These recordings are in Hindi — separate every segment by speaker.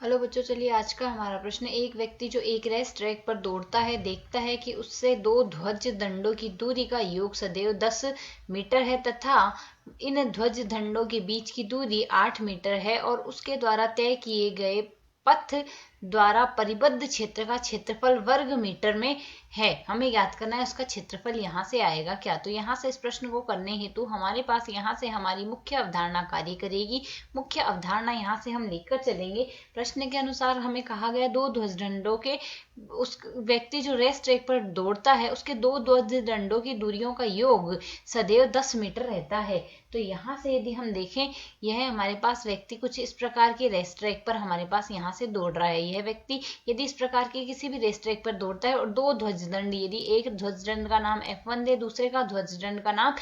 Speaker 1: हेलो बच्चों, चलिए आज का हमारा प्रश्न। एक व्यक्ति जो एक रेस ट्रैक पर दौड़ता है देखता है कि उससे दो ध्वज दंडों की दूरी का योग सदैव 10 मीटर है तथा इन ध्वज दंडों के बीच की दूरी 8 मीटर है और उसके द्वारा तय किए गए पथ द्वारा परिबद्ध क्षेत्र का क्षेत्रफल वर्ग मीटर में है। हमें याद करना है उसका क्षेत्रफल यहाँ से आएगा क्या। तो यहाँ से इस प्रश्न को करने हेतु हमारे पास यहाँ से हमारी मुख्य अवधारणा कार्य करेगी। मुख्य अवधारणा यहाँ से हम लेकर चलेंगे। प्रश्न के अनुसार हमें कहा गया दो ध्वजदंडों के, उस व्यक्ति जो रेस ट्रैक पर दौड़ता है उसके दो ध्वजदंडों की दूरियों का योग सदैव 10 मीटर रहता है। तो यहाँ से यदि हम देखें, यह हमारे पास व्यक्ति कुछ इस प्रकार के रेस ट्रैक पर हमारे पास यहाँ से दौड़ रहा है। यह व्यक्ति यदि इस प्रकार के किसी भी रेस ट्रैक पर दौड़ता है और दो ध्वजदंड, यदि एक ध्वजदंड का नाम F1 दे, दूसरे का ध्वजदंड का नाम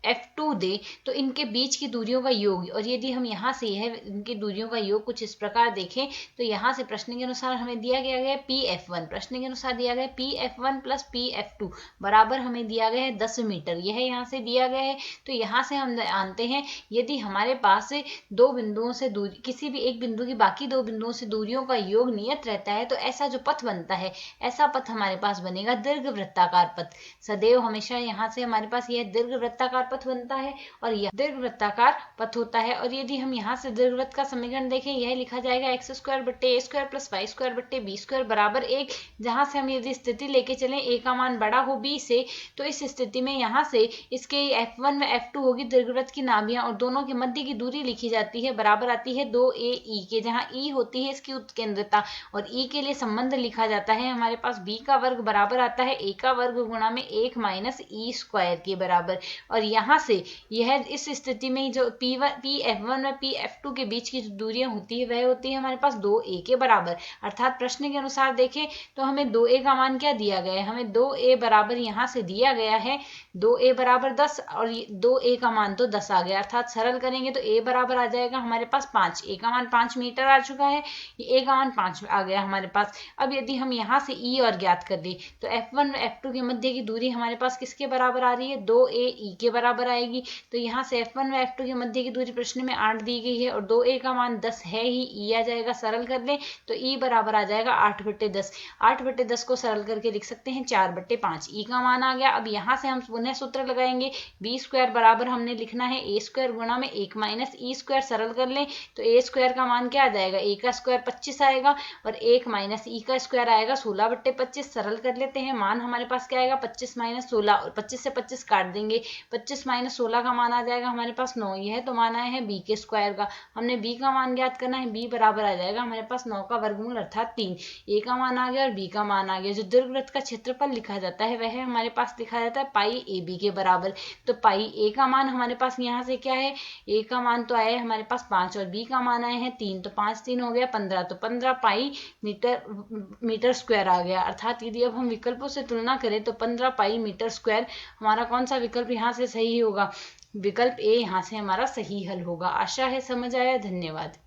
Speaker 1: F2 दे, तो इनके बीच की दूरियों का योग, और यदि हम यहाँ से यह इनकी दूरियों का योग कुछ इस प्रकार देखें तो यहाँ से प्रश्न के अनुसार हमें दिया गया है PF1, प्रश्न के अनुसार दिया गया है PF1 प्लस PF2 बराबर हमें दिया गया है 10 मीटर। यह यहाँ से दिया गया है। तो यहाँ से हम जानते हैं यदि हमारे पास दो बिंदुओं से दूरी, किसी भी एक बिंदु की बाकी दो बिंदुओं से दूरियों का योग नियत रहता है, तो ऐसा जो पथ बनता है, ऐसा पथ हमारे पास बनेगा दीर्घवृत्ताकार पथ। सदैव हमेशा यहाँ से हमारे पास यह दीर्घवृत्ताकार पथ बनता है और यह दीर्घवृत्ताकार पथ होता है। और यदि हम यहाँ से दीर्घवृत्त का समीकरण देखें, यह लिखा जाएगा x स्क्वायर बट्टे a square plus y square बट्टे b स्क्वायर बराबर 1। जहां से हम यदि स्थिति लेके चलें a का मान बड़ा हो b से, तो इस स्थिति में यहाँ से इसके F1 व F2 होगी दीर्घवृत्त की नाभियां और दोनों के मध्य की दूरी लिखी जाती है, बराबर आती है 2ae के, जहाँ e होती है इसकी उत्केंद्रता और e के लिए संबंध लिखा जाता है हमारे पास b का वर्ग बराबर आता है a का वर्ग गुणा में 1 माइनस e स्क्वायर के बराबर। और यहाँ से यह इस स्थिति में जो F1 व F2 के बीच की जो दूरियां होती है वह होती है हमारे पास 2a के बराबर। अर्थात प्रश्न के अनुसार देखें तो हमें 2a का मान क्या दिया गया है, हमें 2a बराबर यहाँ से दिया गया है 2a बराबर 10 और 2a का मान तो 10 आ गया। अर्थात सरल करेंगे तो a बराबर आ जाएगा हमारे पास 5, a का मान 5 मीटर आ चुका है, a का मान 5 आ गया हमारे पास। अब यदि हम यहाँ से e और ज्ञात कर दें तो F1 व F2 के मध्य की दूरी हमारे पास किसके बराबर आ रही है, 2ae के बराबर आएगी। तो यहाँ से F1 व F2 के मध्य की दूरी प्रश्न में 8 दी गई है और 2a का मान 10 है ही, e आ जाएगा। सरल कर लें तो e बराबर आ जाएगा 8/10। 8/10 को सरल करके लिख सकते हैं 4/5, e का मान आ गया। अब यहाँ से हम पुनः सूत्र लगाएंगे, b स्क्वायर बराबर हमने लिखना है a स्क्वायर गुणा में 1 माइनस e स्क्वायर। सरल कर लें तो a स्क्वायर का मान क्या आ जाएगा, a का स्क्वायर 25 आएगा और 1 माइनस e का स्क्वायर आएगा 16/25। सरल कर लेते हैं, मान हमारे पास क्या आएगा 25 माइनस 16, और 25 से 25 काट देंगे, 25 माइनस 16 का मान आ जाएगा हमारे पास 9। यह तो मान आया है b के स्क्वायर का, हमने b का मान ज्ञात करना है, b बराबर आ जाएगा हमारे पास 9 का वर्गमूल अर्थात 3। a का मान आ गया और b का मान आ गया। जो दीर्घवृत्त का क्षेत्रफल लिखा जाता है वह हमारे पास लिखा जाता है पाई ab के बराबर। तो पाई a का मान हमारे पास यहाँ से क्या है, a का मान तो आया है हमारे पास 5 और b का मान आए हैं 3, तो 5 3 हो गया 15, तो 15 पाई मीटर स्क्वायर आ गया। अर्थात यदि अब हम विकल्पों से तुलना करें तो 15 पाई मीटर स्क्वायर हमारा कौन सा विकल्प यहाँ से सही होगा, विकल्प ए यहाँ से हमारा सही हल होगा। आशा है समझ आया। धन्यवाद।